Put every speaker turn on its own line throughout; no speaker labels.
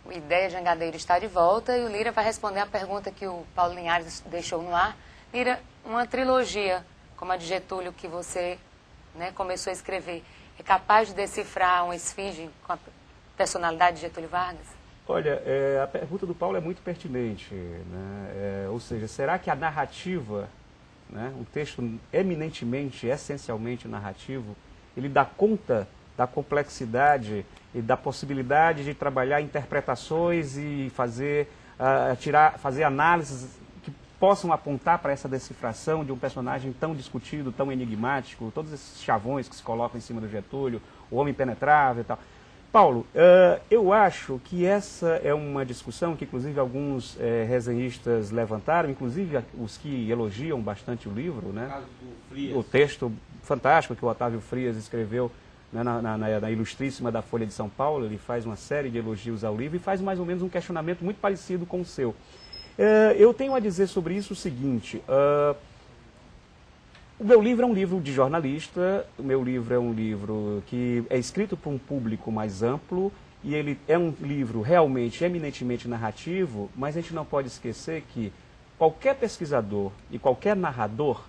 O Ideia de Jangadeiro está de volta e o Lira vai responder a pergunta que o Paulo Linhares deixou no ar. Lira, uma trilogia como a de Getúlio que você, né, começou a escrever, é capaz de decifrar uma esfinge com a personalidade de Getúlio Vargas?
Olha, a pergunta do Paulo é muito pertinente, né? Ou seja, será que a narrativa, né, um texto eminentemente, essencialmente narrativo, ele dá conta da complexidade e da possibilidade de trabalhar interpretações e fazer análises que possam apontar para essa decifração de um personagem tão discutido, tão enigmático, todos esses chavões que se colocam em cima do Getúlio, o homem impenetrável e tal. Paulo, eu acho que essa é uma discussão que, inclusive, alguns resenhistas levantaram, inclusive os que elogiam bastante o livro, né? O texto fantástico que o Otávio Frias escreveu, né, na Ilustríssima da Folha de São Paulo. Ele faz uma série de elogios ao livro e faz mais ou menos um questionamento muito parecido com o seu. Eu tenho a dizer sobre isso o seguinte: o meu livro é um livro de jornalista, o meu livro é um livro que é escrito por um público mais amplo e ele é um livro realmente, eminentemente narrativo, mas a gente não pode esquecer que qualquer pesquisador e qualquer narrador,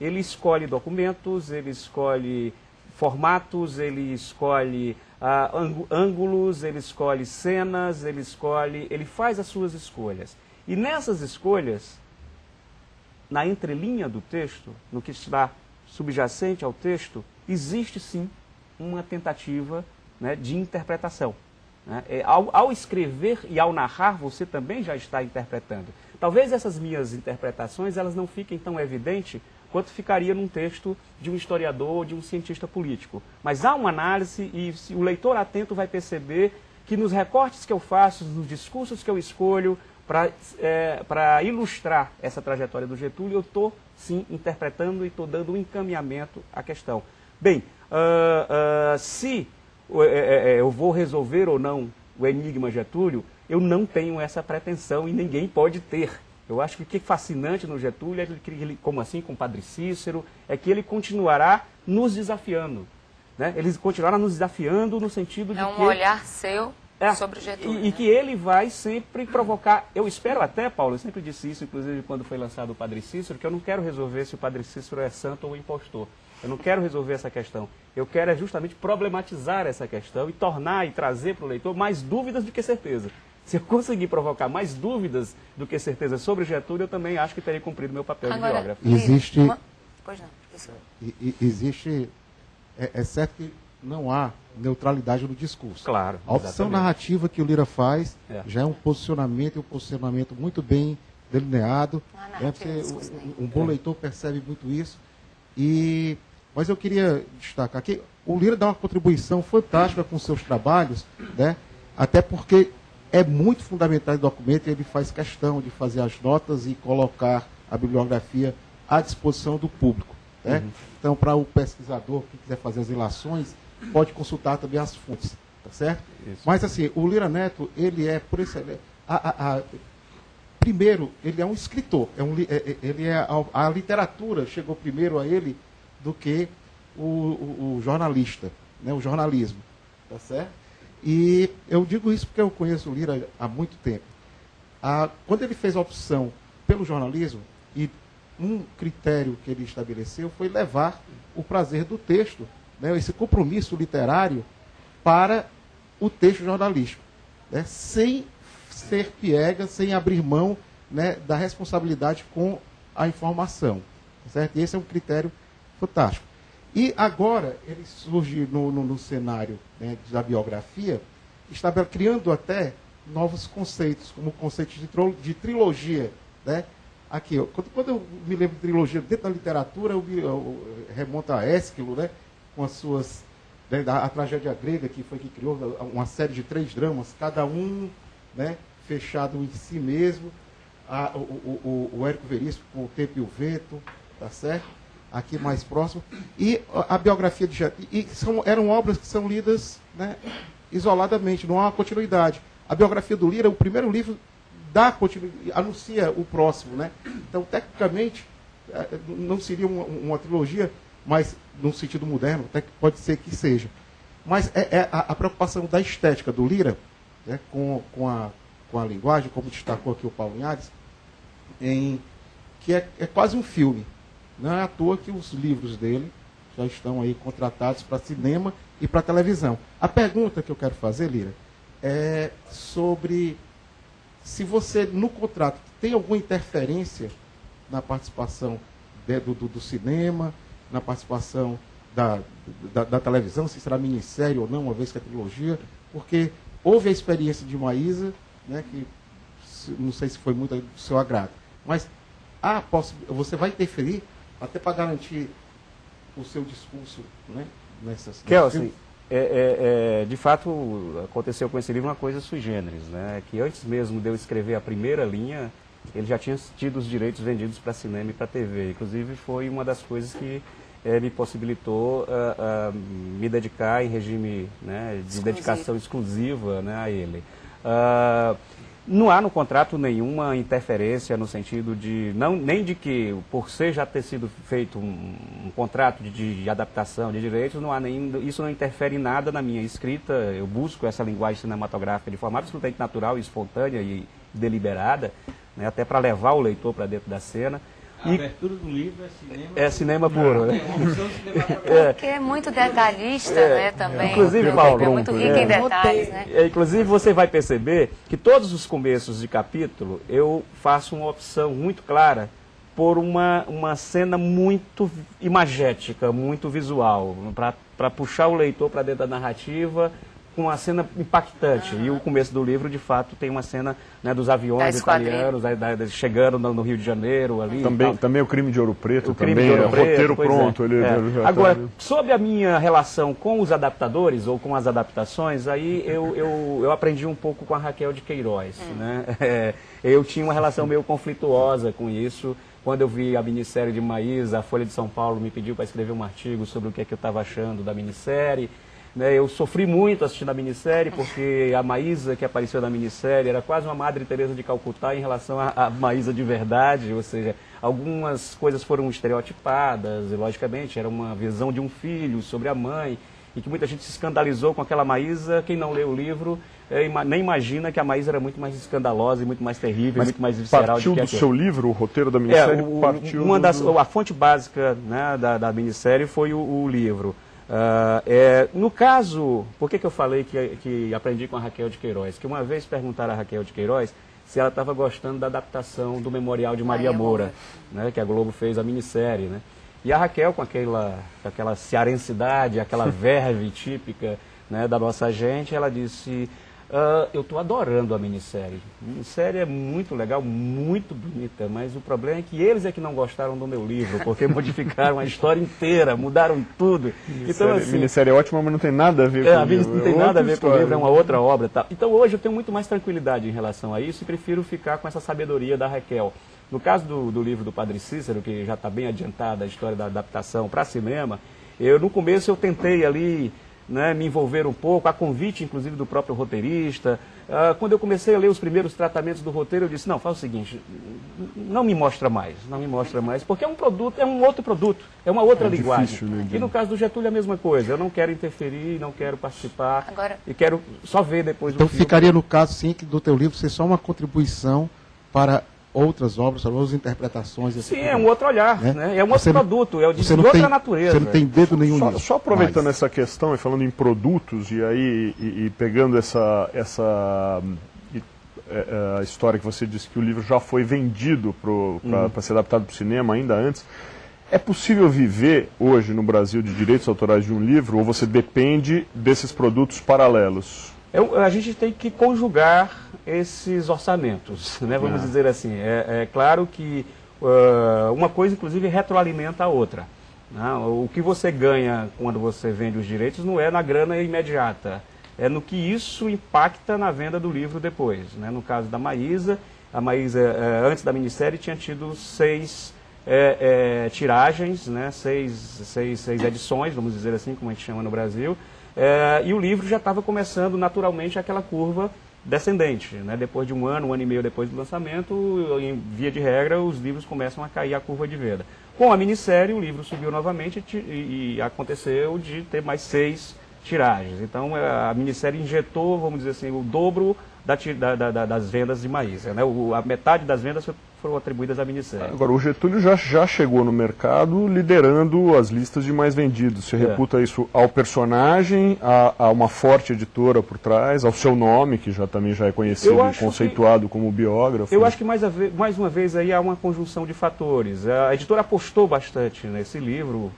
ele escolhe documentos, ele escolhe formatos, ele escolhe ângulos, ele escolhe cenas, ele faz as suas escolhas. E nessas escolhas, na entrelinha do texto, no que está subjacente ao texto, existe sim uma tentativa, né, de interpretação. Né? Ao escrever e ao narrar, você também já está interpretando. Talvez essas minhas interpretações elas não fiquem tão evidentes quanto ficaria num texto de um historiador ou de um cientista político. Mas há uma análise e o leitor atento vai perceber que nos recortes que eu faço, nos discursos que eu escolho, para ilustrar essa trajetória do Getúlio, eu estou, sim, interpretando e estou dando um encaminhamento à questão. Bem, se eu vou resolver ou não o enigma Getúlio, eu não tenho essa pretensão e ninguém pode ter. Eu acho que o que é fascinante no Getúlio, ele, como assim com o Padre Cícero, é que ele continuará nos desafiando. Né? Ele continuará nos desafiando no sentido de que...
É um olhar seu... sobre o Getúlio,
e que ele vai sempre provocar, eu espero até, Paulo, eu sempre disse isso, inclusive quando foi lançado o Padre Cícero, que eu não quero resolver se o Padre Cícero é santo ou impostor. Eu não quero resolver essa questão. Eu quero justamente problematizar essa questão e tornar e trazer para o leitor mais dúvidas do que certeza. Se eu conseguir provocar mais dúvidas do que certeza sobre o Getúlio, eu também acho que terei cumprido meu papel de biógrafo.
Existe...
Pois não, isso.
Existe... É certo que não há neutralidade no discurso.
Claro.
A opção narrativa que o Lira faz já é um posicionamento, muito bem delineado. Um bom leitor percebe muito isso. Mas eu queria destacar que o Lira dá uma contribuição fantástica com seus trabalhos, né? Até porque é muito fundamental o documento e ele faz questão de fazer as notas e colocar a bibliografia à disposição do público. Né? Uhum. Então, para o pesquisador que quiser fazer as ilações, pode consultar também as fontes, tá certo? Isso. Mas, assim, o Lira Neto, ele é, por isso, primeiro, ele é um escritor, a literatura chegou primeiro a ele do que o jornalista, né? O jornalismo, tá certo? E eu digo isso porque eu conheço o Lira há muito tempo. Quando ele fez a opção pelo jornalismo, e um critério que ele estabeleceu foi levar o prazer do texto, né, esse compromisso literário, para o texto jornalístico, né, sem ser piegas, sem abrir mão, né, da responsabilidade com a informação. Certo? E esse é um critério fantástico. E agora ele surge no cenário, né, da biografia, criando até novos conceitos, como o conceito de trilogia. Né? Aqui, quando eu me lembro de trilogia dentro da literatura, eu remonto a Ésquilo, né, com as suas... Né, a tragédia grega, que criou uma série de 3 dramas, cada um, né, fechado em si mesmo. O Érico Veríssimo com O Tempo e o Vento, tá certo? Aqui mais próximo. E a biografia de Getúlio. Eram obras que são lidas, né, isoladamente, não há uma continuidade. A biografia do Lira, o primeiro livro, anuncia o próximo, né? Então, tecnicamente, não seria uma trilogia, mas num sentido moderno, até que pode ser que seja. Mas a preocupação da estética do Lira né, com a linguagem, como destacou aqui o Paulo Linhares, que é quase um filme. Não é à toa que os livros dele já estão aí contratados para cinema e para televisão. A pergunta que eu quero fazer, Lira, é sobre se você, no contrato, tem alguma interferência na participação do cinema, na participação da televisão, se será minissérie ou não, uma vez que é trilogia, porque houve a experiência de Maísa, né, que não sei se foi muito do seu agrado, mas você vai interferir até para garantir o seu discurso, né, nessas...
Kelsen, de fato, aconteceu com esse livro uma coisa sui generis, né, que antes mesmo de eu escrever a primeira linha, ele já tinha tido os direitos vendidos para cinema e para TV. Inclusive, foi uma das coisas que me possibilitou me dedicar em regime, né, de dedicação exclusiva, né, a ele. Não há no contrato nenhuma interferência no sentido de, nem de que, por já ter sido feito um contrato de adaptação de direitos, isso não interfere em nada na minha escrita. Eu busco essa linguagem cinematográfica de forma absolutamente natural, espontânea e deliberada, né, até para levar o leitor para dentro da cena.
A abertura do livro é cinema.
É cinema puro, né?
Porque é muito detalhista, né, também.
Inclusive, Paulo,
é muito rico em detalhes, né?
Inclusive, você vai perceber que todos os começos de capítulo, eu faço uma opção muito clara por uma cena muito imagética, muito visual, para puxar o leitor para dentro da narrativa, com uma cena impactante. E o começo do livro, de fato, tem uma cena, né, dos aviões italianos chegando no Rio de Janeiro. Ali,
também o Crime de Ouro Preto,
o Crime de Ouro Preto,
roteiro pronto.
Agora, sobre a minha relação com os adaptadores, ou com as adaptações, aí eu aprendi um pouco com a Raquel de Queiroz. Né? Eu tinha uma relação meio conflituosa com isso. Quando eu vi a minissérie de Maísa, a Folha de São Paulo me pediu para escrever um artigo sobre o que é que eu estava achando da minissérie. Eu sofri muito assistindo a minissérie, porque a Maísa que apareceu na minissérie era quase uma Madre Teresa de Calcutá em relação à Maísa de verdade, ou seja, algumas coisas foram estereotipadas, e, logicamente, era uma visão de um filho sobre a mãe, e que muita gente se escandalizou com aquela Maísa. Quem não lê o livro nem imagina que a Maísa era muito mais escandalosa e muito mais terrível, muito mais visceral.
Partiu do seu livro, o roteiro da minissérie?
A fonte básica, né, da minissérie foi o livro. No caso, por que eu falei que aprendi com a Raquel de Queiroz? Que uma vez perguntaram a Raquel de Queiroz se ela estava gostando da adaptação do Memorial de Maria Moura, né, que a Globo fez a minissérie, né? E a Raquel, com aquela cearensidade, aquela verve típica, né, da nossa gente, ela disse: eu estou adorando a minissérie. A minissérie é muito legal, muito bonita, mas o problema é que eles é que não gostaram do meu livro, porque modificaram a história inteira, mudaram tudo.
Então, assim, a minissérie é ótima, mas não tem nada a ver com o livro.
Não tem nada a ver com o livro, é uma outra obra. Tá? Então hoje eu tenho muito mais tranquilidade em relação a isso e prefiro ficar com essa sabedoria da Raquel. No caso do livro do Padre Cícero, que já está bem adiantada a história da adaptação para cinema, no começo eu tentei ali, né, me envolver um pouco, a convite inclusive do próprio roteirista. Quando eu comecei a ler os primeiros tratamentos do roteiro, eu disse: não, faz o seguinte, não me mostra mais, porque é um produto, é um outro produto, é uma outra linguagem.
Difícil, né?
E no caso do Getúlio é a mesma coisa, eu não quero interferir, não quero participar, e quero só ver depois
então
do filme.
Ficaria no caso, sim, que do teu livro ser só uma contribuição para outras obras, outras interpretações.
Sim, é um outro olhar, né? É um outro produto, é de outra natureza.
Você não tem dedo nenhum nisso.
Só aproveitando essa questão e falando em produtos, e pegando essa história que você disse que o livro já foi vendido para ser adaptado para o cinema ainda antes, é possível viver hoje no Brasil de direitos autorais de um livro, ou você depende desses produtos paralelos?
A gente tem que conjugar esses orçamentos, né? Vamos dizer assim. É claro que uma coisa, inclusive, retroalimenta a outra. Né? O que você ganha quando você vende os direitos não é na grana imediata, é no que isso impacta na venda do livro depois. Né? No caso da Maísa, a Maísa, antes da minissérie, tinha tido 6 tiragens, né? 6 edições, vamos dizer assim, como a gente chama no Brasil. E o livro já estava começando naturalmente aquela curva descendente, né? Depois de um ano e meio depois do lançamento, em via de regra, os livros começam a cair a curva de venda. Com a minissérie, o livro subiu novamente e aconteceu de ter mais 6 tiragens. Então, a minissérie injetou, vamos dizer assim, o dobro das vendas de Maísa, né? A metade das vendas foram atribuídas à minissérie.
Agora, o Getúlio já chegou no mercado liderando as listas de mais vendidos. Você reputa isso ao personagem, a uma forte editora por trás, ao seu nome, que também já é conhecido e conceituado como biógrafo?
Eu acho que mais uma vez aí há uma conjunção de fatores. A editora apostou bastante nesse livro.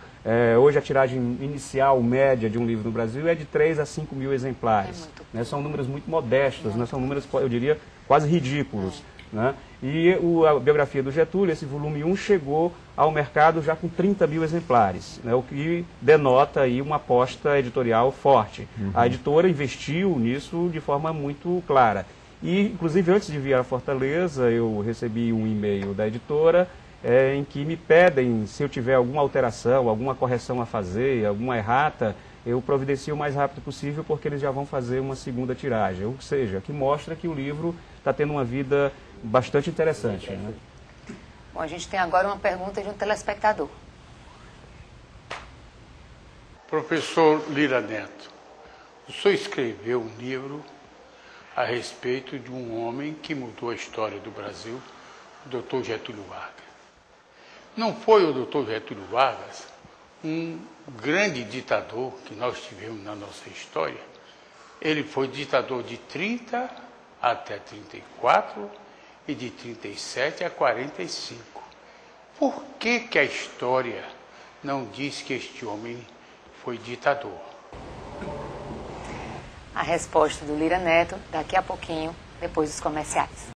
Hoje a tiragem inicial, média de um livro no Brasil é de 3 a 5 mil exemplares. Né? São números muito modestos, né? São números, eu diria, quase ridículos. Né? E a biografia do Getúlio, esse volume 1, chegou ao mercado já com 30 mil exemplares, né? O que denota aí uma aposta editorial forte. A editora investiu nisso de forma muito clara. E, inclusive, antes de vir a Fortaleza, eu recebi um e-mail da editora em que me pedem, se eu tiver alguma alteração, alguma correção a fazer, alguma errata, eu providencio o mais rápido possível, porque eles já vão fazer uma segunda tiragem. Ou seja, que mostra que o livro está tendo uma vida bastante interessante. Né?
Bom, a gente tem agora uma pergunta de um telespectador.
Professor Lira Neto, o senhor escreveu um livro a respeito de um homem que mudou a história do Brasil, o Dr. Getúlio Vargas. Não foi o Dr. Getúlio Vargas um grande ditador que nós tivemos na nossa história? Ele foi ditador de 30 até 34 e de 37 a 45. Por que a história não diz que este homem foi ditador?
A resposta do Lira Neto daqui a pouquinho, depois dos comerciais.